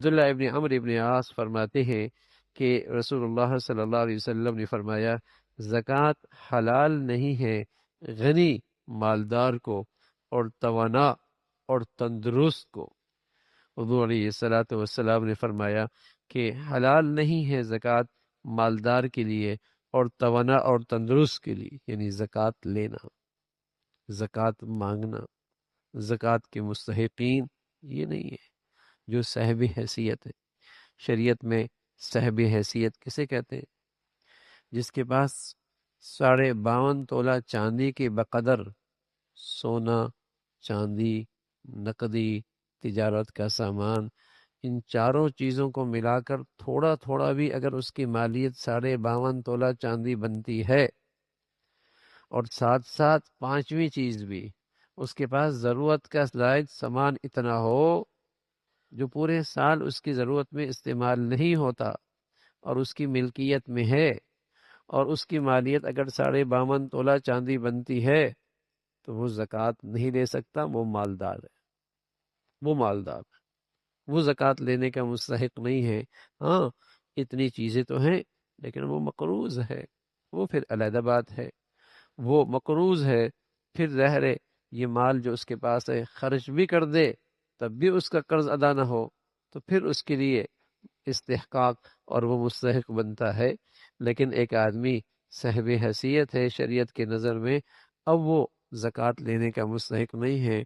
عبداللہ ابن عمرو ابن عاص فرماتے ہیں کہ رسول اللہ صلی اللہ علیہ وسلم نے فرمایا زکوٰۃ حلال نہیں ہے غنی مالدار کو اور توانا اور تندرست کو۔ حضور علیہ الصلوۃ والسلام نے فرمایا کہ حلال نہیں ہے زکوٰۃ مالدار کے لیے اور توانا اور تندرست کے لیے، یعنی زکوٰۃ لینا، زکوٰۃ مانگنا، زکوٰۃ کے مستحقین یہ نہیں ہے جو صاحب حیثیت ہے۔ شریعت میں صاحب حیثیت کسے کہتے ہیں؟ جس کے پاس 52.5 تولہ چاندی کے بقدر سونا، چاندی، نقدی، تجارت کا سامان، ان چاروں چیزوں کو ملا کر تھوڑا تھوڑا بھی اگر اس کی مالیت 52.5 تولہ چاندی بنتی ہے، اور ساتھ ساتھ پانچویں چیز بھی اس کے پاس ضرورت کا زائد سامان اتنا ہو جو پورے سال اس کی ضرورت میں استعمال نہیں ہوتا اور اس کی ملکیت میں ہے، اور اس کی مالیت اگر 52.5 تولہ چاندی بنتی ہے تو وہ زکوٰۃ نہیں دے سکتا، وہ مالدار ہے، وہ مالدار ہے، وہ زکوٰۃ لینے کا مستحق نہیں ہے۔ ہاں اتنی چیزیں تو ہیں لیکن وہ مقروض ہے، وہ پھر علیحدہ بات ہے، وہ مقروض ہے، پھر ظاہر ہے یہ مال جو اس کے پاس ہے خرچ بھی کر دے تب بھی اس کا قرض ادا نہ ہو تو پھر اس کے لیے استحقاق اور وہ مستحق بنتا ہے۔ لیکن ایک آدمی صاحب حیثیت ہے شریعت کے نظر میں، اب وہ زکوٰۃ لینے کا مستحق نہیں ہے،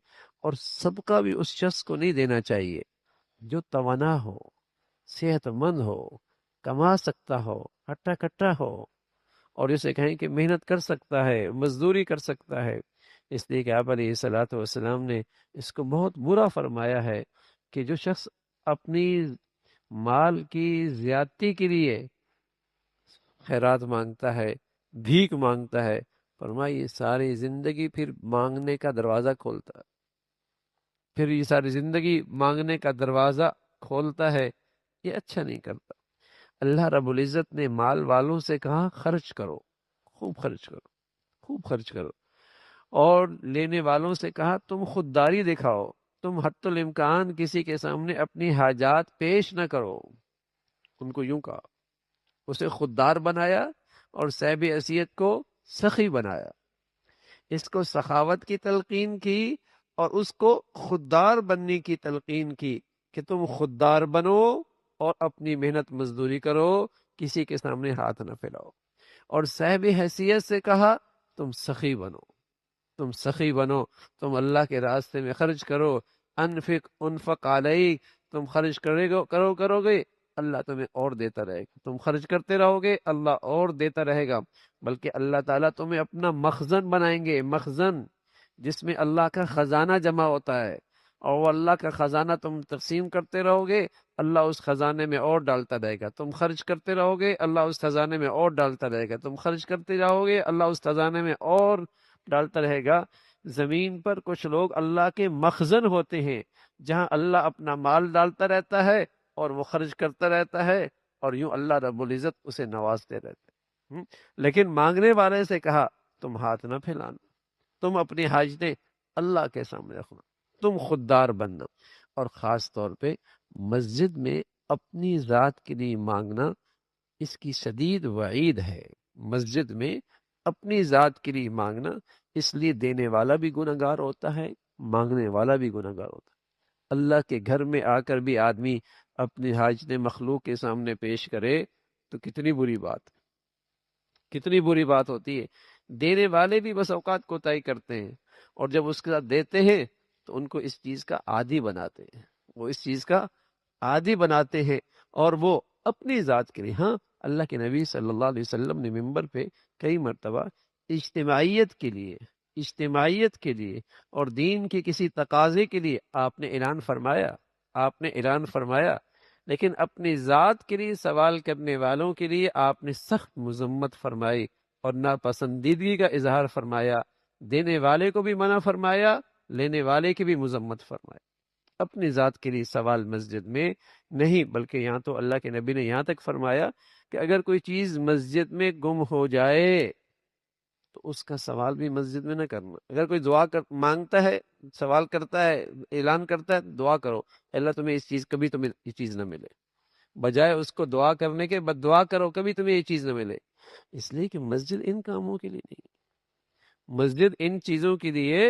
اور صدقہ بھی اس شخص کو نہیں دینا چاہیے جو توانا ہو، صحت مند ہو، کما سکتا ہو، ہٹا کٹا ہو، اور اسے کہیں کہ محنت کر سکتا ہے، مزدوری کر سکتا ہے۔ اس لیے کہ آپ علیہ الصلوۃ والسلام نے اس کو بہت برا فرمایا ہے کہ جو شخص اپنی مال کی زیادتی کے لیے خیرات مانگتا ہے، بھیک مانگتا ہے، فرمایا یہ ساری زندگی پھر مانگنے کا دروازہ کھولتا ہے، پھر یہ ساری زندگی مانگنے کا دروازہ کھولتا ہے، یہ اچھا نہیں کرتا۔ اللہ رب العزت نے مال والوں سے کہا خرچ کرو، خوب خرچ کرو، خوب خرچ کرو، اور لینے والوں سے کہا تم خودداری دکھاؤ، تم حتی الامکان کسی کے سامنے اپنی حاجات پیش نہ کرو۔ ان کو یوں کہا، اسے خوددار بنایا اور صاحب حیثیت کو سخی بنایا، اس کو سخاوت کی تلقین کی اور اس کو خوددار بننے کی تلقین کی کہ تم خوددار بنو اور اپنی محنت مزدوری کرو، کسی کے سامنے ہاتھ نہ پھیلاؤ، اور صاحب حیثیت سے کہا تم سخی بنو، تم سخی بنو، تم اللہ کے راستے میں خرچ کرو، انفق علیک، تم خرچ کرو گے اللہ تمہیں اور دیتا رہے گا، تم خرچ کرتے رہو گے اللہ اور دیتا رہے گا، بلکہ اللہ تعالیٰ تمہیں اپنا مخزن بنائیں گے، مخزن جس میں اللہ کا خزانہ جمع ہوتا ہے، اور وہ اللہ کا خزانہ تم تقسیم کرتے رہو گے اللہ اس خزانے میں اور ڈالتا رہے گا، تم خرچ کرتے رہو گے اللہ اس خزانے میں اور ڈالتا رہے گا، تم خرچ کرتے رہو گے اللہ اس خزانے میں اور ڈالتا رہے گا۔ زمین پر کچھ لوگ اللہ کے مخزن ہوتے ہیں جہاں اللہ اپنا مال ڈالتا رہتا ہے اور وہ خرچ کرتا رہتا ہے، اور یوں اللہ رب العزت اسے نوازتے رہتے ہیں۔ لیکن مانگنے والے سے کہا تم ہاتھ نہ پھیلانا، تم اپنی حاجتیں اللہ کے سامنے رکھنا، تم خوددار بننا، اور خاص طور پہ مسجد میں اپنی ذات کے لیے مانگنا، اس کی شدید وعید ہے۔ مسجد میں اپنی ذات کے لیے مانگنا، اس لیے دینے والا بھی گنہگار ہوتا ہے، مانگنے والا بھی گنہگار ہوتا ہے۔ اللہ کے گھر میں آ کر بھی آدمی اپنی حاجتیں مخلوق کے سامنے پیش کرے تو کتنی بری بات، کتنی بری بات ہوتی ہے۔ دینے والے بھی بس اوقات کوتاہی کرتے ہیں، اور جب اس کے ساتھ دیتے ہیں تو ان کو اس چیز کا عادی بناتے ہیں، وہ اس چیز کا عادی بناتے ہیں، اور وہ اپنی ذات کے لیے۔ ہاں اللہ کے نبی صلی اللہ علیہ وسلم نے منبر پہ کئی مرتبہ اجتماعیت کے لیے، اجتماعیت کے لیے اور دین کے کسی تقاضے کے لیے آپ نے اعلان فرمایا، آپ نے اعلان فرمایا، لیکن اپنی ذات کے لیے سوال کرنے والوں کے لیے آپ نے سخت مذمت فرمائی اور ناپسندیدگی کا اظہار فرمایا، دینے والے کو بھی منع فرمایا، لینے والے کی بھی مذمت فرمائی۔ اپنی ذات کے لیے سوال مسجد میں نہیں، بلکہ یہاں تو اللہ کے نبی نے یہاں تک فرمایا کہ اگر کوئی چیز مسجد میں گم ہو جائے تو اس کا سوال بھی مسجد میں نہ کرنا۔ اگر کوئی دعا مانگتا ہے، سوال کرتا ہے، اعلان کرتا ہے، دعا کرو اللہ تمہیں اس چیز، کبھی تمہیں یہ چیز نہ ملے، بجائے اس کو دعا کرنے کے بد دعا کرو کبھی تمہیں یہ چیز نہ ملے، اس لیے کہ مسجد ان کاموں کے لیے نہیں، مسجد ان چیزوں کے لیے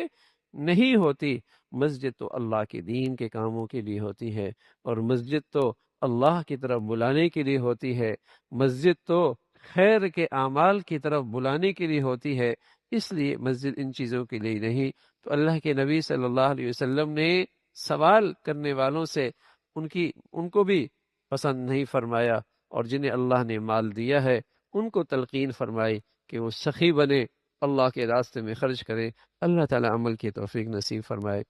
نہیں ہوتی، مسجد تو اللہ کے دین کے کاموں کے لیے ہوتی ہے، اور مسجد تو اللہ کی طرف بلانے کے لیے ہوتی ہے، مسجد تو خیر کے اعمال کی طرف بلانے کے لیے ہوتی ہے، اس لیے مسجد ان چیزوں کے لیے نہیں۔ تو اللہ کے نبی صلی اللہ علیہ وسلم نے سوال کرنے والوں سے ان کو بھی پسند نہیں فرمایا، اور جنہیں اللہ نے مال دیا ہے ان کو تلقین فرمائی کہ وہ سخی بنے، اللہ کے راستے میں خرچ کرے۔ اللہ تعالی عمل کی توفیق نصیب فرمائے۔